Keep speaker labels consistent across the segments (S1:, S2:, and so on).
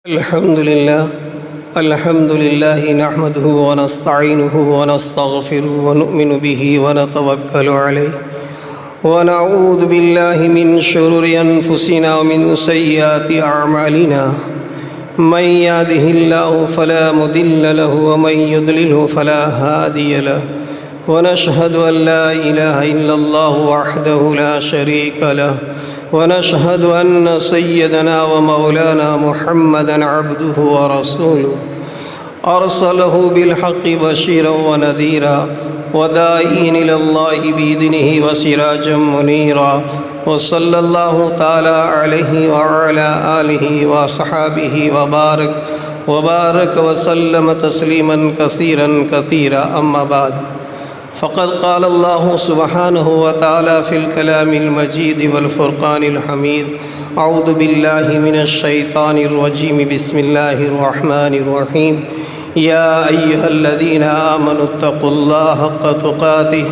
S1: الحمد لله نحمده ونستعينه ونستغفره ونؤمن به ونتوكل عليه ونعوذ بالله من شرور أنفسنا ومن سيئات أعمالنا من يهده الله فلا مضل له ومن يضلله فلا هادي له ونشهد أن لا إله إلا الله وحده لا شريك له ونشهد أن سيدنا ومولانا محمدًا عبده ورسوله أرسله بالحق بشيرا ونذيرا وداعيا إلى الله بإذنه وسراجا منيرا وصلى الله تعالى عليه وعلى آله وصحابه وبارك وسلم تسليما كثيرا أما بعد فقد قال الله سبحانه وتعالى في الكلام المجيد والفرقان الحميد أعوذ بالله من الشيطان الرجيم بسم الله الرحمن الرحيم يا أيها الذين آمنوا اتقوا الله حق تقاته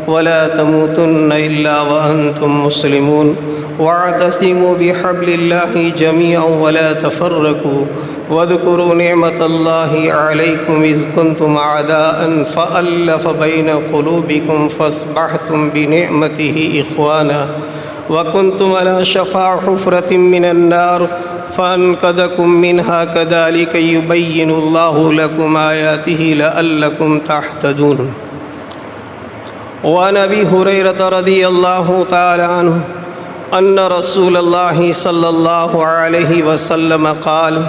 S1: ولا تموتن إلا وأنتم مسلمون واعتصموا بحبل الله جميعا ولا تفرقوا واذكروا نعمة الله عليكم إذ كنتم أعداء فألف بين قلوبكم فأصبحتم بنعمته إخوانا وكنتم على شفا حفرة من النار فأنقذكم منها كذلك يبين الله لكم آياته لعلكم تهتدون. وعن أبي هريرة رضي الله تعالى عنه أن رسول الله صلى الله عليه وسلم قال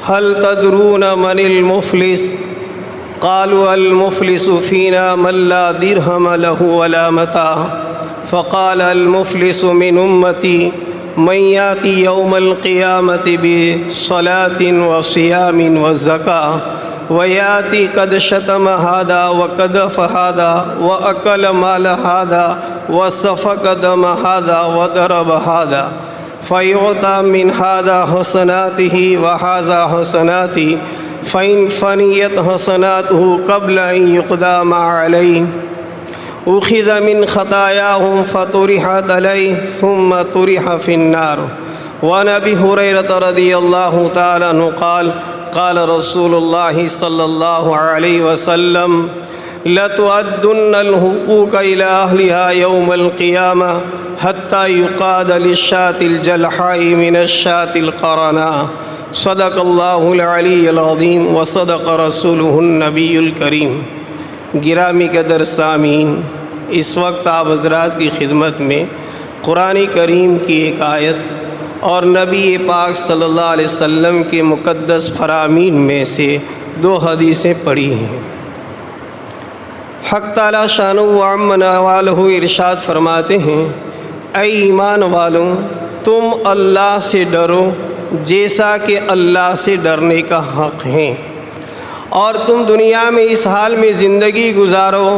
S1: هل تدرون من المفلس؟ قالوا المفلس فينا من لا درهم له ولا متاع. فقال المفلس من أمتي من يأتي يوم القيامة بصلاة وصيام وزكاة ويأتي قد شتم هذا وقذف هذا وأكل مال هذا وسفك دم هذا وضرب هذا فيعطى من هذا حسناته وهذا حسناته فإن فنيت حسناته قبل أن يقضى ما عليه أخذ من خطاياهم فطرحت عليه ثم طرح في النار. وعن أبي هريرة رضي الله تعالى عنه قال قال رسول الله صلى الله عليه وسلم لتؤدن الحقوق إلى أهلها يوم القيامة حتى يقاد للشاة الجلحاء من الشاة القرناء. صدق الله العلي العظيم وصدق رسوله النبی الکریم. گرامی قدر سامعین، اس وقت آپ حضرات کی خدمت میں قرآن کریم کی ایک آیت اور نبی پاک صلی اللہ علیہ وسلم کے مقدس فرامین میں سے 2 حدیثیں پڑھی ہیں. حق تعالی شانہ و عم نوالہ ارشاد فرماتے ہیں اے ایمان والوں، تم اللہ سے ڈرو جیسا کہ اللہ سے ڈرنے کا حق ہے، اور تم دنیا میں اس حال میں زندگی گزارو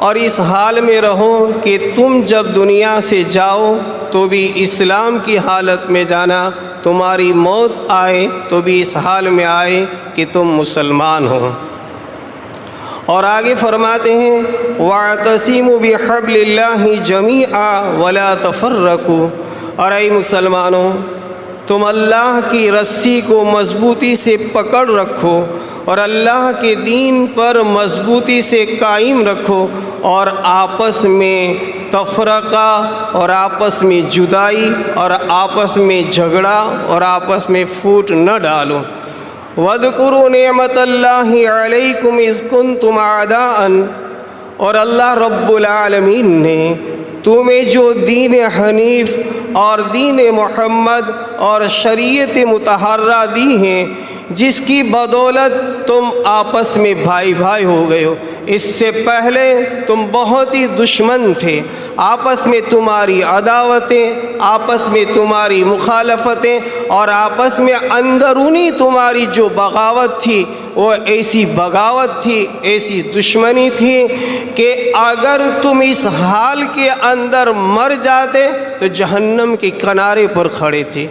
S1: اور اس حال میں رہو کہ تم جب دنیا سے جاؤ تو بھی اسلام کی حالت میں جانا، تمہاری موت آئے تو بھی اس حال میں آئے کہ تم مسلمان ہو. اور آگے فرماتے ہیں وَاعْتَصِمُوا بِحَبْلِ اللَّهِ جَمِيعًا وَلَا تَفَرَّقُوا. اور اے مسلمانوں، تم اللہ کی رسی کو مضبوطی سے پکڑ رکھو اور اللہ کے دین پر مضبوطی سے قائم رکھو، اور آپس میں تفرقہ اور آپس میں جدائی اور آپس میں جھگڑا اور آپس میں پھوٹ نہ ڈالو. وَاذْكُرُوا نِعْمَةَ اللَّهِ عَلَيْكُمْ إِذْ كُنْتُمْ أَعْدَاءً. اور اللہ رب العالمین نے تمہیں جو دین حنیف اور دین محمد اور شریعت مطہرہ دی ہیں، جس کی بدولت تم آپس میں بھائی بھائی ہو گئے ہو. اس سے پہلے تم بہت ہی دشمن تھے، آپس میں تمہاری عداوتیں، آپس میں تمہاری مخالفتیں اور آپس میں اندرونی تمہاری جو بغاوت تھی وہ ایسی بغاوت تھی، ایسی دشمنی تھی کہ اگر تم اس حال کے اندر مر جاتے تو جہنم کے کنارے پر کھڑے تھے.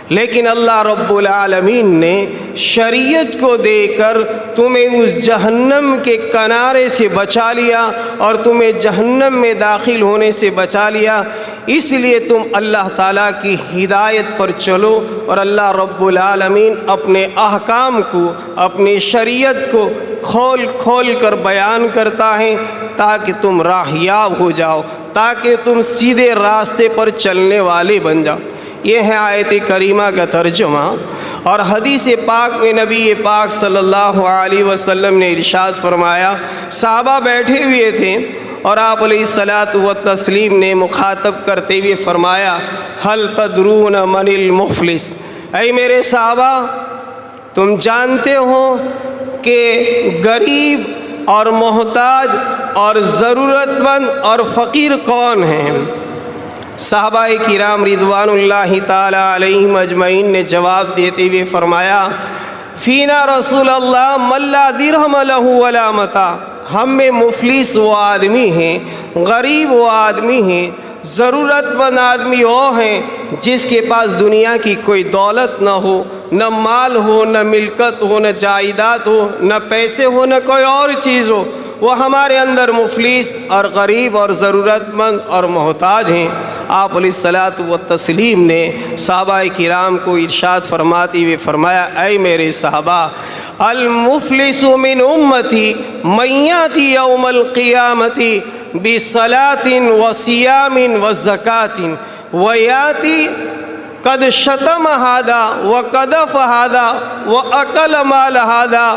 S1: لیکن اللہ رب العالمین نے شریعت کو دے کر تمہیں اس جہنم کے کنارے سے بچا لیا اور تمہیں جہنم میں داخل ہونے سے بچا لیا. اس لیے تم اللہ تعالیٰ کی ہدایت پر چلو، اور اللہ رب العالمین اپنے احکام کو، اپنی شریعت کو کھول کھول کر بیان کرتا ہے تاکہ تم راہیاب ہو جاؤ، تاکہ تم سیدھے راستے پر چلنے والے بن جاؤ۔ یہ ہے آیت کریمہ کا ترجمہ۔ اور حدیث پاک میں نبی پاک صلی اللہ علیہ وسلم نے ارشاد فرمایا، صحابہ بیٹھے ہوئے تھے اور آپ علیہ الصلاۃ والتسلیم نے مخاطب کرتے ہوئے فرمایا، هل تدرون من المفلس، اے میرے صحابہ تم جانتے ہو کہ غریب اور محتاج اور ضرورت مند اور فقیر کون ہیں؟ صحابہ کرام رضوان اللہ تعالی علیہم اجمعین نے جواب دیتے ہوئے فرمایا، فینا رسول اللہ من لا درہم لہ ولا متاع، ہم میں مفلس وہ آدمی ہیں، غریب وہ آدمی ہیں، ضرورت مند آدمی وہ ہیں جس کے پاس دنیا کی کوئی دولت نہ ہو، نہ مال ہو، نہ ملکت ہو، نہ جائیداد ہو، نہ پیسے ہو، نہ کوئی اور چیز ہو، وہ ہمارے اندر مفلس اور غریب اور ضرورت مند اور محتاج ہیں۔ آپ علیہ الصلاۃ والتسلیم نے صحابہ کرام کو ارشاد فرماتے ہوئے فرمایا، اے میرے صحابہ، المفلس من امتی من یاتی یوم القیامت بصلاۃ وصیام وزکاۃ ویاتی قد شتم ہذا وقذف ہذا واکل مال ہذا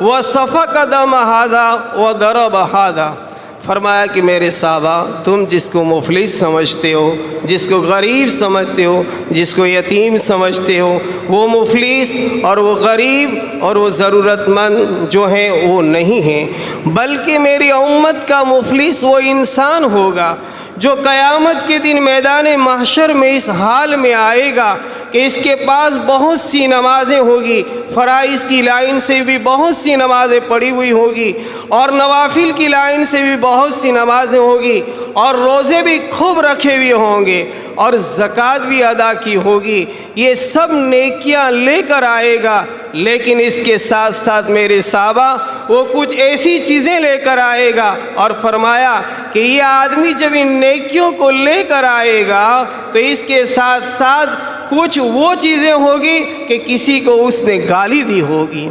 S1: وسفک دم ہذا وضرب ہذا۔ فرمایا کہ میرے صحابہ، تم جس کو مفلس سمجھتے ہو، جس کو غریب سمجھتے ہو، جس کو یتیم سمجھتے ہو، وہ مفلس اور وہ غریب اور وہ ضرورت مند جو ہیں وہ نہیں ہیں، بلکہ میری امت کا مفلس وہ انسان ہوگا جو قیامت کے دن میدان محشر میں اس حال میں آئے گا کہ اس کے پاس بہت سی نمازیں ہوگی، فرائض کی لائن سے بھی بہت سی نمازیں پڑھی ہوئی ہوگی، اور نوافل کی لائن سے بھی بہت سی نمازیں ہوگی، اور روزے بھی خوب رکھے ہوئے ہوں گے، اور زکوٰۃ بھی ادا کی ہوگی، یہ سب نیکیاں لے کر آئے گا، لیکن اس کے ساتھ ساتھ میرے صحابہ وہ کچھ ایسی چیزیں لے کر آئے گا، اور فرمایا کہ یہ آدمی جب ان نیکیوں کو لے کر آئے گا تو اس کے ساتھ ساتھ کچھ وہ چیزیں ہوگی کہ کسی کو اس نے گالی دی ہوگی،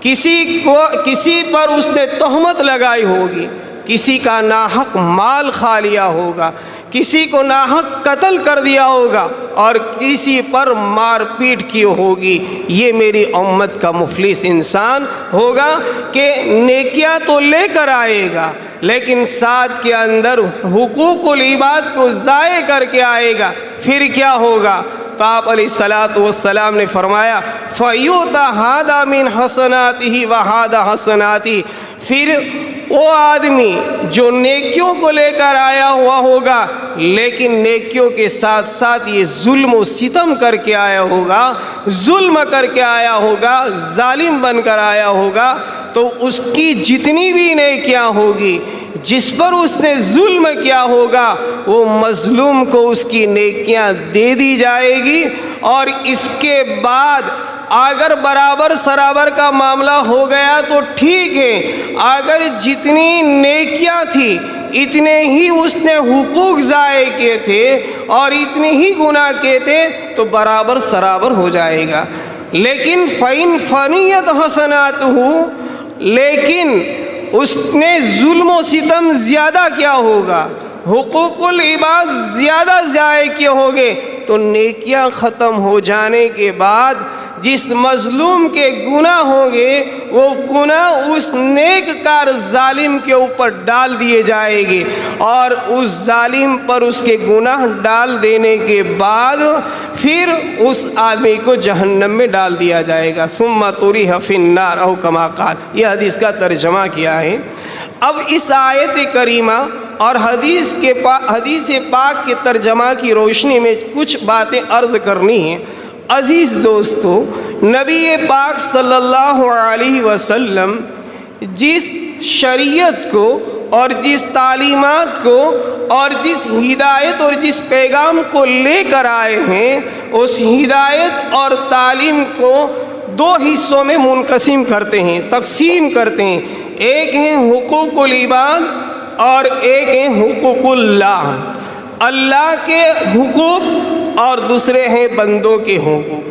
S1: کسی پر اس نے تہمت لگائی ہوگی، کسی کا ناحق مال کھا لیا ہوگا، کسی کو ناحق قتل کر دیا ہوگا، اور کسی پر مار پیٹ کی ہوگی۔ یہ میری امت کا مفلس انسان ہوگا کہ نیکیاں تو لے کر آئے گا لیکن ساتھ کے اندر حقوق العباد کو ضائع کر کے آئے گا۔ پھر کیا ہوگا؟ تو آپ علیہ الصلاۃ والسلام نے فرمایا، فَيُؤْتَى هَذَا مِنْ حَسَنَاتِهِ وَهَذَا حَسَنَاتِهِ، پھر وہ آدمی جو نیکیوں کو لے کر آیا ہوا ہوگا لیکن نیکیوں کے ساتھ ساتھ یہ ظلم و ستم کر کے آیا ہوگا، ظلم کر کے آیا ہوگا، ظالم بن کر آیا ہوگا، تو اس کی جتنی بھی نیکیاں ہوگی، جس پر اس نے ظلم کیا ہوگا وہ مظلوم کو اس کی نیکیاں دے دی جائے گی، اور اس کے بعد اگر برابر سرابر کا معاملہ ہو گیا تو ٹھیک ہے، اگر جتنی نیکیاں تھیں اتنے ہی اس نے حقوق ضائع کیے تھے اور اتنے ہی گناہ کیے تھے تو برابر سرابر ہو جائے گا۔ لیکن فَإِنْ فَنِيَتْ حَسَنَاتُهُ، لیکن اس نے ظلم و ستم زیادہ کیا ہوگا، حقوق العباد زیادہ ضائع کیے ہوں گے، تو نیکیاں ختم ہو جانے کے بعد جس مظلوم کے گناہ ہوں گے وہ گناہ اس نیک کار ظالم کے اوپر ڈال دیے جائے گے، اور اس ظالم پر اس کے گناہ ڈال دینے کے بعد پھر اس آدمی کو جہنم میں ڈال دیا جائے گا۔ ثم طرح فی النار او کما قال، یہ حدیث کا ترجمہ کیا ہے۔ اب اس آیت کریمہ اور حدیث پاک کے ترجمہ کی روشنی میں کچھ باتیں عرض کرنی ہیں۔ عزیز دوستو، نبی پاک صلی اللہ علیہ وسلم جس شریعت کو اور جس تعلیمات کو اور جس ہدایت اور جس پیغام کو لے کر آئے ہیں، اس ہدایت اور تعلیم کو دو حصوں میں منقسم کرتے ہیں، تقسیم کرتے ہیں۔ ایک ہیں حقوق العباد اور ایک ہیں حقوق اللہ۔ اللہ کے حقوق اور دوسرے ہیں بندوں کے حقوق۔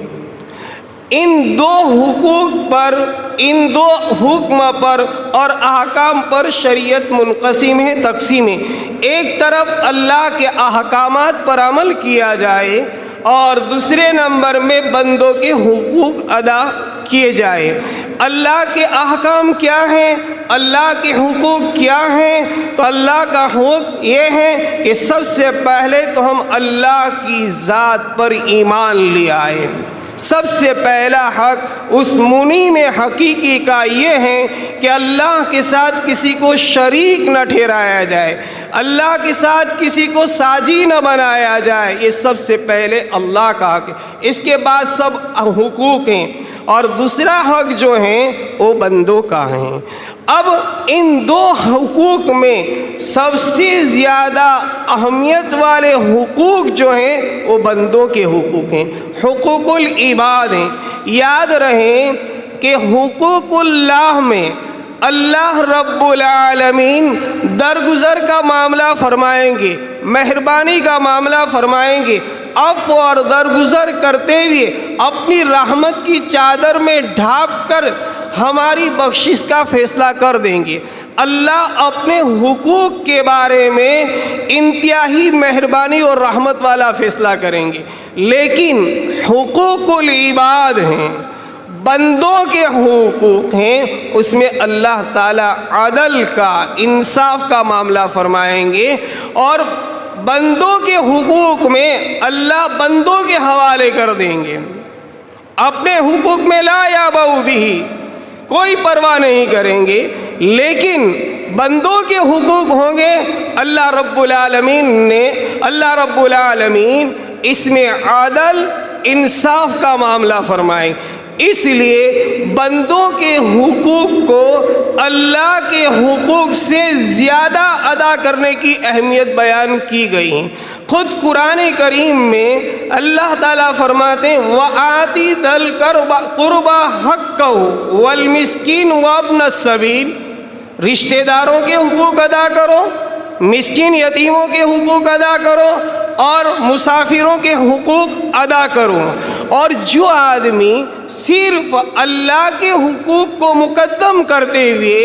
S1: ان دو حقوق پر، ان دو حکم پر اور احکام پر شریعت منقسم ہے، تقسیم ہے۔ ایک طرف اللہ کے احکامات پر عمل کیا جائے اور دوسرے نمبر میں بندوں کے حقوق ادا کیے جائے۔ اللہ کے احکام کیا ہیں، اللہ کے حقوق کیا ہیں؟ تو اللہ کا حکم یہ ہے کہ سب سے پہلے تو ہم اللہ کی ذات پر ایمان لے آئے۔ سب سے پہلا حق اس منی میں حقیقی کا یہ ہے کہ اللہ کے ساتھ کسی کو شریک نہ ٹھہرایا جائے، اللہ کے ساتھ کسی کو ساجی نہ بنایا جائے۔ یہ سب سے پہلے اللہ کا حق ہے، اس کے بعد سب حقوق ہیں، اور دوسرا حق جو ہیں وہ بندوں کا ہیں۔ اب ان دو حقوق میں سب سے زیادہ اہمیت والے حقوق جو ہیں وہ بندوں کے حقوق ہیں، حقوق العباد ہیں۔ یاد رہیں کہ حقوق اللہ میں اللہ رب العالمین درگزر کا معاملہ فرمائیں گے، مہربانی کا معاملہ فرمائیں گے، عفو اور درگزر کرتے ہوئے اپنی رحمت کی چادر میں ڈھانپ کر ہماری بخشش کا فیصلہ کر دیں گے۔ اللہ اپنے حقوق کے بارے میں انتہائی مہربانی اور رحمت والا فیصلہ کریں گے، لیکن حقوق العباد ہیں، بندوں کے حقوق ہیں، اس میں اللہ تعالیٰ عدل کا، انصاف کا معاملہ فرمائیں گے، اور بندوں کے حقوق میں اللہ بندوں کے حوالے کر دیں گے۔ اپنے حقوق میں لا یابو بھی، کوئی پرواہ نہیں کریں گے، لیکن بندوں کے حقوق ہوں گے۔ اللہ رب العالمین اس میں عدل انصاف کا معاملہ فرمائیں۔ اس لیے بندوں کے حقوق کو اللہ کے حقوق سے زیادہ ادا کرنے کی اہمیت بیان کی گئی ہے۔ خود قرآن کریم میں اللہ تعالیٰ فرماتے ہیں وَآتِ ذَا الْقُرْبَى حَقَّهُ وَالْمِسْكِينَ وَابْنَ السَّبِيلِ، رشتہ داروں کے حقوق ادا کرو، مسکین یتیموں کے حقوق ادا کرو، اور مسافروں کے حقوق ادا کرو۔ اور جو آدمی صرف اللہ کے حقوق کو مقدم کرتے ہوئے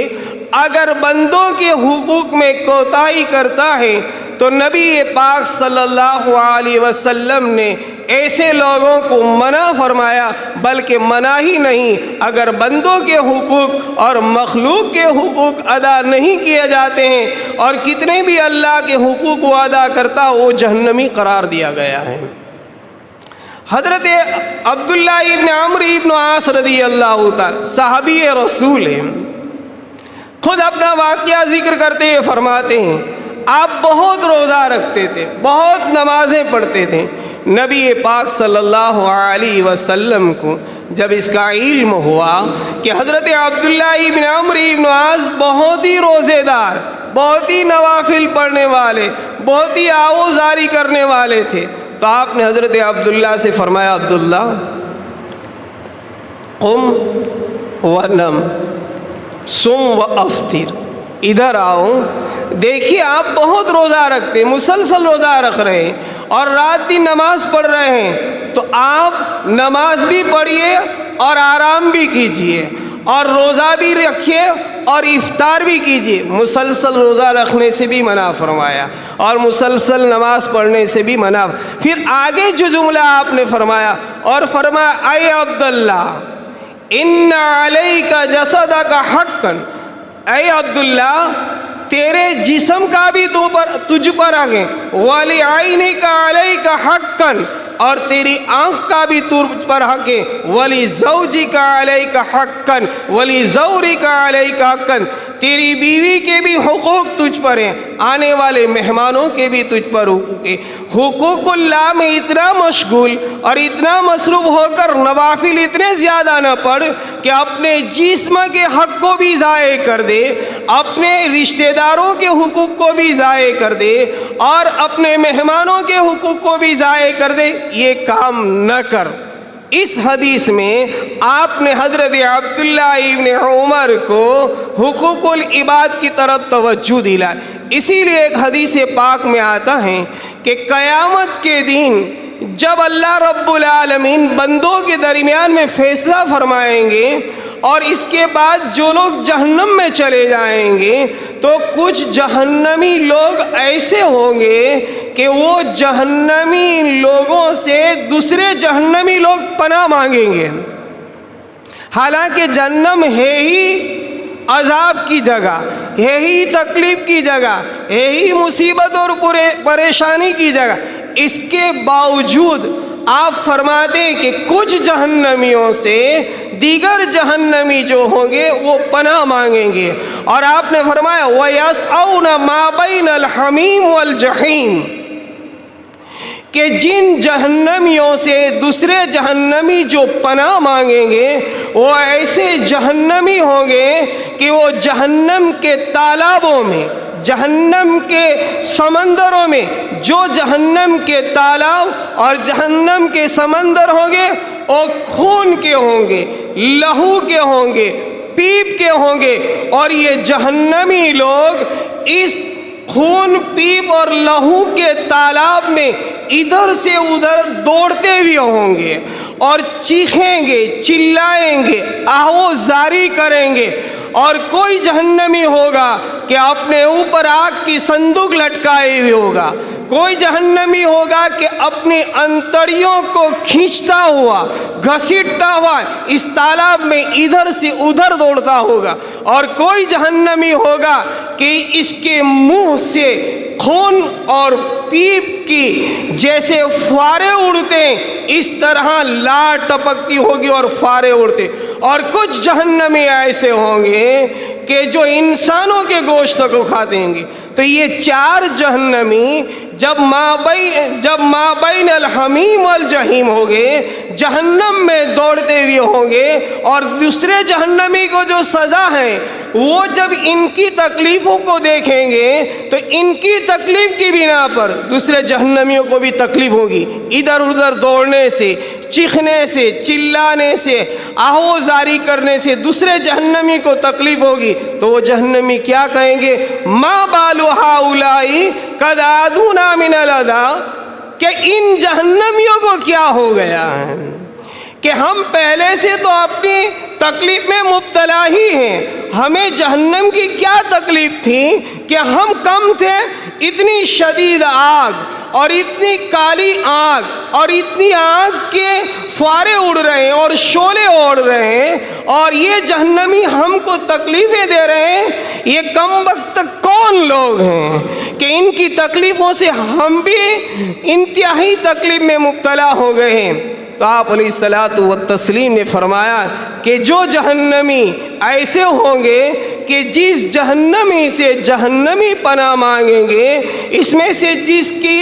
S1: اگر بندوں کے حقوق میں کوتاہی کرتا ہے تو نبی پاک صلی اللہ علیہ وسلم نے ایسے لوگوں کو منع فرمایا، بلکہ منع ہی نہیں، اگر بندوں کے حقوق اور مخلوق کے حقوق ادا نہیں کیے جاتے ہیں اور کتنے بھی اللہ کے حقوق وہ ادا کرتا وہ جہنمی قرار دیا گیا ہے۔ حضرت عبداللہ ابن عمرو ابن عاص رضی اللہ تعالی صحابی رسول ہیں، خود اپنا واقعہ ذکر کرتے ہوئے فرماتے ہیں آپ بہت روزہ رکھتے تھے، بہت نمازیں پڑھتے تھے۔ نبی پاک صلی اللہ علیہ وسلم کو جب اس کا علم ہوا کہ حضرت عبداللہ ابن عمرو ابن عاص بہت ہی روزے دار، بہت ہی نوافل پڑھنے والے، بہت ہی آوازاری کرنے والے تھے، تو آپ نے حضرت عبداللہ سے فرمایا عبداللہ قم ونم سم و افطر، ادھر آؤ، دیکھیے آپ بہت روزہ رکھتے، مسلسل روزہ رکھ رہے ہیں اور رات دن نماز پڑھ رہے ہیں، تو آپ نماز بھی پڑھیے اور آرام بھی کیجیے اور روزہ بھی رکھیے اور افطار بھی کیجیے۔ مسلسل روزہ رکھنے سے بھی منع فرمایا اور مسلسل نماز پڑھنے سے بھی منع۔ پھر آگے جو جملہ آپ نے فرمایا، اور فرمایا اے عبداللہ ان علیک جسدک حقا، اے عبداللہ تیرے جسم کا بھی تجھ پر حق ہے، وَلِعَيْنِكَ عَلَيْكَ حَقًّا، اور تیری آنکھ کا بھی تجھ پر حق ہے، وَلِزَوْجِكَ عَلَيْكَ حَقًّا وَلِزَوْرِكَ عَلَيْكَ حَقًّا، تیری بیوی کے بھی حقوق تجھ پر ہیں، آنے والے مہمانوں کے بھی تجھ پر حقوق ہیں۔ حقوق اللہ میں اتنا مشغول اور اتنا مصروف ہو کر نوافل اتنے زیادہ نہ پڑھ کہ اپنے جسم کے حق کو بھی ضائع کر دے، اپنے رشتہ داروں کے حقوق کو بھی ضائع کر دے، اور اپنے مہمانوں کے حقوق کو بھی ضائع کر دے۔ یہ کام نہ کر، اس حدیث میں آپ نے حضرت عبداللہ ابن عمر کو حقوق العباد کی طرف توجہ دلائی۔ اسی لیے ایک حدیث پاک میں آتا ہے کہ قیامت کے دن جب اللہ رب العالمین بندوں کے درمیان میں فیصلہ فرمائیں گے اور اس کے بعد جو لوگ جہنم میں چلے جائیں گے تو کچھ جہنمی لوگ ایسے ہوں گے کہ وہ جہنمی لوگوں سے دوسرے جہنمی لوگ پناہ مانگیں گے، حالانکہ جہنم ہے ہی عذاب کی جگہ، ہے ہی تکلیف کی جگہ، ہے ہی مصیبت اور پریشانی کی جگہ۔ اس کے باوجود آپ فرماتے ہیں کہ کچھ جہنمیوں سے دیگر جہنمی جو ہوں گے وہ پناہ مانگیں گے، اور آپ نے فرمایا وَيَسْعَوْنَ مَا بَيْنَ الْحَمِيمِ وَالْجَحِيمِ، کہ جن جہنمیوں سے دوسرے جہنمی جو پناہ مانگیں گے وہ ایسے جہنمی ہوں گے کہ وہ جہنم کے تالابوں میں، جہنم کے سمندروں میں، جو جہنم کے تالاب اور جہنم کے سمندر ہوں گے وہ خون کے ہوں گے، لہو کے ہوں گے، پیپ کے ہوں گے، اور یہ جہنمی لوگ اس خون، پیپ اور لہو کے تالاب میں ادھر سے ادھر دوڑتے ہوئے ہوں گے اور چیخیں گے، چلائیں گے، آہوزاری کریں گے، اور کوئی جہنمی ہوگا کہ اپنے اوپر آگ کی صندوق لٹکائے ہوئے ہوگا، کوئی جہنمی ہوگا کہ اپنی انتڑیوں کو کھینچتا ہوا، گھسیٹتا ہوا اس تالاب میں ادھر سے ادھر دوڑتا ہوگا، اور کوئی جہنمی ہوگا کہ اس کے منہ سے خون اور پیپ کی جیسے فوارے اڑتے اس طرح لا ٹپکتی ہوگی اور فوارے اڑتے، اور کچھ جہنمی ایسے ہوں گے کہ جو انسانوں کے گوشت کو کھاتے ہیں۔ تو یہ چار جہنمی جب مابین الحمیم والجحیم ہوں گے، جہنم میں دوڑتے ہوئے ہوں گے، اور دوسرے جہنمی کو جو سزا ہے وہ جب ان کی تکلیفوں کو دیکھیں گے تو ان کی تکلیف کی بنا پر دوسرے جہنمیوں کو بھی تکلیف ہوگی، ادھر ادھر دوڑنے سے، چیخنے سے، چلانے سے، آہوزاری کرنے سے دوسرے جہنمی کو تکلیف ہوگی۔ تو وہ جہنمی کیا کہیں گے؟ ما بال ہؤلاء قد عادونا من العذا، کہ ان جہنمیوں کو کیا ہو گیا ہے کہ ہم پہلے سے تو اپنی تکلیف میں مبتلا ہی ہیں، ہمیں جہنم کی کیا تکلیف تھی کہ ہم کم تھے، اتنی شدید آگ اور اتنی کالی آگ اور اتنی آگ کے فوارے اڑ رہے ہیں اور شعلے اڑ رہے ہیں، اور یہ جہنمی ہم کو تکلیفیں دے رہے ہیں۔ یہ کم وقت کون لوگ ہیں کہ ان کی تکلیفوں سے ہم بھی انتہائی تکلیف میں مبتلا ہو گئے ہیں۔ تو آپ علیہ الصلاۃ والتسلیم نے فرمایا کہ جو جہنمی ایسے ہوں گے کہ جس جہنمی سے جہنمی پناہ مانگیں گے، اس میں سے جس کی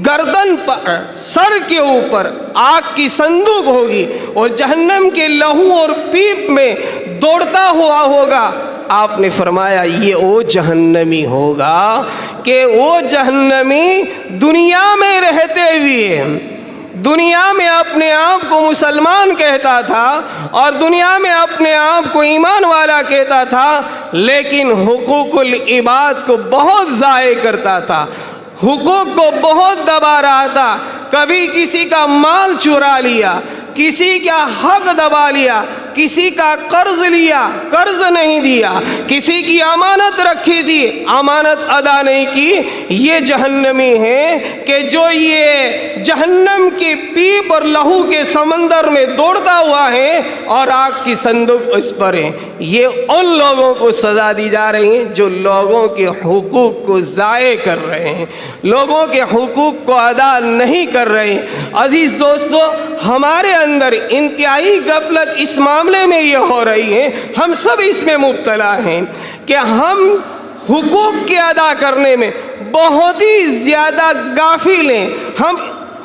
S1: گردن پر، سر کے اوپر آگ کی صندوق ہوگی اور جہنم کے لہو اور پیپ میں دوڑتا ہوا ہوگا، آپ نے فرمایا یہ وہ جہنمی ہوگا کہ وہ جہنمی دنیا میں رہتے ہوئے، دنیا میں اپنے آپ کو مسلمان کہتا تھا اور دنیا میں اپنے آپ کو ایمان والا کہتا تھا، لیکن حقوق العباد کو بہت ضائع کرتا تھا، حقوق کو بہت دبا رہا تھا، کبھی کسی کا مال چرا لیا، کسی کا حق دبا لیا، کسی کا قرض لیا، قرض نہیں دیا، کسی کی امانت رکھی تھی، امانت ادا نہیں کی۔ یہ جہنمی ہے کہ جو یہ جہنم کی پیپ اور لہو کے سمندر میں دوڑتا ہوا ہے اور آگ کی صندوق اس پر ہے۔ یہ ان لوگوں کو سزا دی جا رہی ہے جو لوگوں کے حقوق کو ضائع کر رہے ہیں، لوگوں کے حقوق کو ادا نہیں کر رہے ہیں۔ عزیز دوستو، ہمارے اندر انتہائی غفلت اس معاملے میں یہ ہو رہی ہے، ہم سب اس میں مبتلا ہیں کہ ہم حقوق کے ادا کرنے میں بہت ہی زیادہ غافل ہیں۔ ہم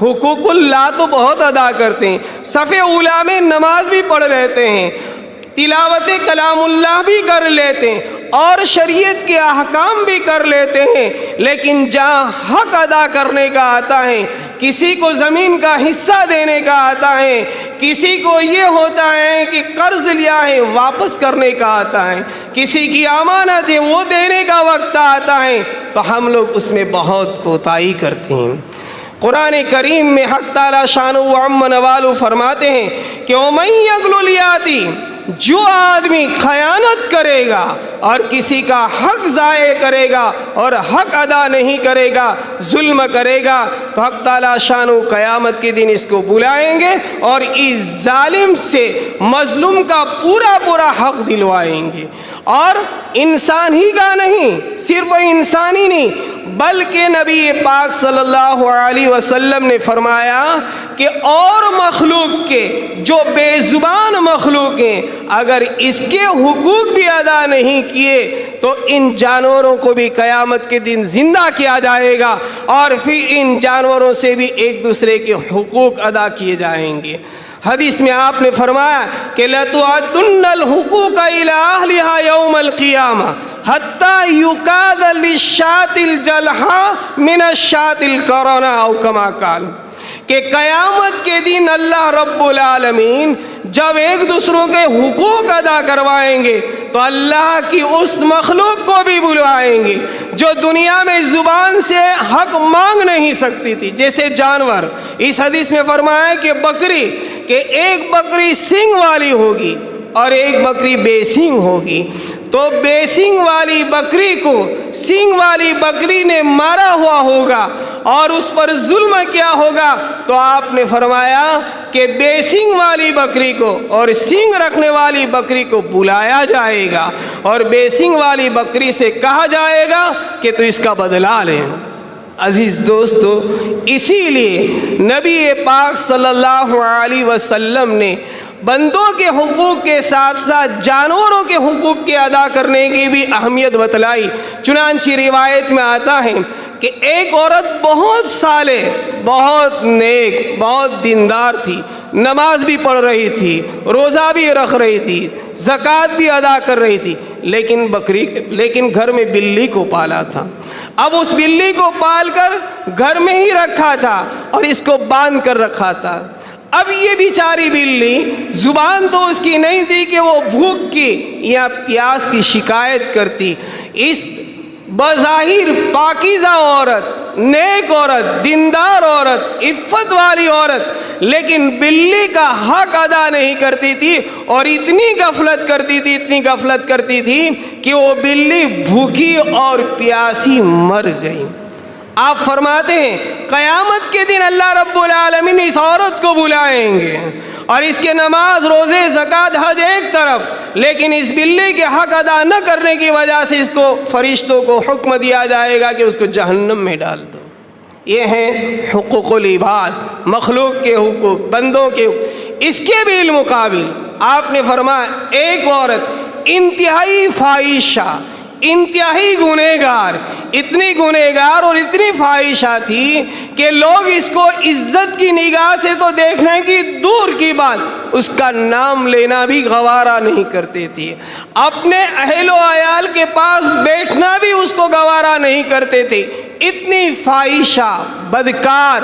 S1: حقوق اللہ تو بہت ادا کرتے ہیں، صف اولیٰ میں نماز بھی پڑھ رہتے ہیں، تلاوت کلام اللہ بھی کر لیتے ہیں اور شریعت کے احکام بھی کر لیتے ہیں، لیکن جہاں حق ادا کرنے کا آتا ہے، کسی کو زمین کا حصہ دینے کا آتا ہے، کسی کو یہ ہوتا ہے کہ قرض لیا ہے واپس کرنے کا آتا ہے، کسی کی امانت ہے وہ دینے کا وقت آتا ہے تو ہم لوگ اس میں بہت کوتاہی کرتے ہیں۔ قرآن کریم میں حق تعالیٰ شانہ و عم نوالہ فرماتے ہیں کہ وَمَن یغلل یاتی، جو آدمی خیانت کرے گا اور کسی کا حق ضائع کرے گا اور حق ادا نہیں کرے گا، ظلم کرے گا، تو حق تعالیٰ شانہ قیامت کے دن اس کو بلائیں گے اور اس ظالم سے مظلوم کا پورا حق دلوائیں گے۔ اور انسان ہی کا نہیں، صرف انسان ہی نہیں بلکہ نبی پاک صلی اللہ علیہ وسلم نے فرمایا کہ اور مخلوق کے جو بے زبان مخلوق ہیں اگر اس کے حقوق بھی ادا نہیں کیے تو ان جانوروں کو بھی قیامت کے دن زندہ کیا جائے گا اور پھر ان جانوروں سے بھی ایک دوسرے کے حقوق ادا کیے جائیں گے۔ حدیث میں آپ نے فرمایا کہ لَتُؤَدُّنَّ الْحُقُوقَ إِلَىٰ أَهْلِهَا يَوْمَ الْقِيَامَةِ حَتَّى يُكَادَ لِلشَّاةِ الْجَلْحَىٰ مِنَ الشَّاةِ الْقَرْنَىٰ أَوْ كَمَا قَالَ، کہ قیامت کے دن اللہ رب العالمین جب ایک دوسروں کے حقوق ادا کروائیں گے تو اللہ کی اس مخلوق کو بھی بلوائیں گے جو دنیا میں زبان سے حق مانگ نہیں سکتی تھی، جیسے جانور۔ اس حدیث میں فرمایا کہ بکری، کہ ایک بکری سینگ والی ہوگی اور ایک بکری بے سینگ ہوگی، تو بے سینگ والی بکری کو سینگ والی بکری نے مارا ہوا ہوگا اور اس پر ظلم کیا ہوگا، تو آپ نے فرمایا کہ بے سینگ والی بکری کو اور سینگ رکھنے والی بکری کو بلایا جائے گا اور بے سینگ والی بکری سے کہا جائے گا کہ تو اس کا بدلہ لیں۔ عزیز دوستو، اسی لیے نبی پاک صلی اللہ علیہ وسلم نے بندوں کے حقوق کے ساتھ ساتھ جانوروں کے حقوق کے ادا کرنے کی بھی اہمیت بتلائی۔ چنانچہ روایت میں آتا ہے کہ ایک عورت بہت صالح، بہت نیک، بہت دیندار تھی، نماز بھی پڑھ رہی تھی، روزہ بھی رکھ رہی تھی، زکوٰۃ بھی ادا کر رہی تھی، لیکن گھر میں بلی کو پالا تھا۔ اب اس بلی کو پال کر گھر میں ہی رکھا تھا اور اس کو باندھ کر رکھا تھا۔ اب یہ بیچاری بلی، زبان تو اس کی نہیں تھی کہ وہ بھوک کی یا پیاس کی شکایت کرتی، اس بظاہر پاکیزہ عورت، نیک عورت، دیندار عورت، عفت والی عورت، لیکن بلی کا حق ادا نہیں کرتی تھی اور اتنی غفلت کرتی تھی کہ وہ بلی بھوکی اور پیاسی مر گئی۔ آپ فرماتے ہیں قیامت کے دن اللہ رب العالمین اس عورت کو بلائیں گے اور اس کے نماز، روزے، زکوٰۃ، حج ایک طرف، لیکن اس بلی کے حق ادا نہ کرنے کی وجہ سے اس کو فرشتوں کو حکم دیا جائے گا کہ اس کو جہنم میں ڈال دو۔ یہ ہیں حقوق العباد، مخلوق کے حقوق، بندوں کے حقوق۔ اس کے بھی بالمقابل آپ نے فرمایا ایک عورت انتہائی فاحشہ، انتہائی گنہگار، اتنی گنہگار اور اتنی فاحشہ تھی کہ لوگ اس کو عزت کی نگاہ سے تو دیکھنے کی دور کی بات، اس کا نام لینا بھی گوارا نہیں کرتے تھے، اپنے اہل و عیال کے پاس بیٹھنا بھی اس کو گوارا نہیں کرتے تھے۔ اتنی فاحشہ، بدکار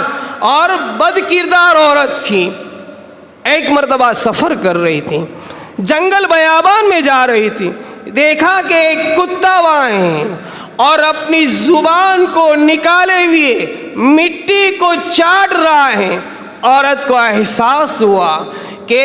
S1: اور بد کردار عورت تھی۔ ایک مرتبہ سفر کر رہی تھی، جنگل بیابان میں جا رہی تھی، دیکھا کہ ایک کتا وہاں ہے اور اپنی زبان کو نکالے ہوئے مٹی کو چاٹ رہا ہے۔ عورت کو احساس ہوا کہ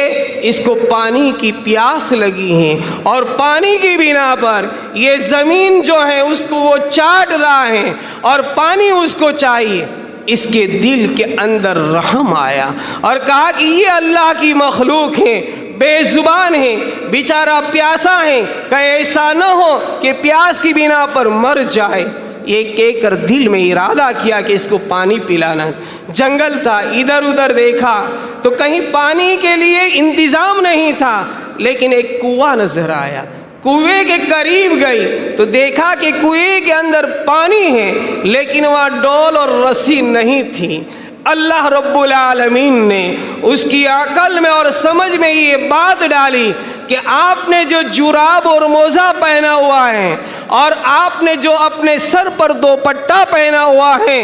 S1: اس کو پانی کی پیاس لگی ہے اور پانی کی بنا پر یہ زمین جو ہے اس کو وہ چاٹ رہا ہے اور پانی اس کو چاہیے۔ اس کے دل کے اندر رحم آیا اور کہا کہ یہ اللہ کی مخلوق ہے، بے زبان ہے، بیچارہ پیاسا ہے، کہ ایسا نہ ہو کہ پیاس کی بنا پر مر جائے۔ یہ کہہ کر دل میں ارادہ کیا کہ اس کو پانی پلانا۔ جنگل تھا، ادھر ادھر دیکھا تو کہیں پانی کے لیے انتظام نہیں تھا، لیکن ایک کنواں نظر آیا۔ کنویں کے قریب گئی تو دیکھا کہ کنویں کے اندر پانی ہے لیکن وہاں ڈول اور رسی نہیں تھی۔ اللہ رب العالمین نے اس کی عقل میں اور سمجھ میں یہ بات ڈالی کہ آپ نے جو جراب اور موزہ پہنا ہوا ہے اور آپ نے جو اپنے سر پر دوپٹہ پہنا ہوا ہے،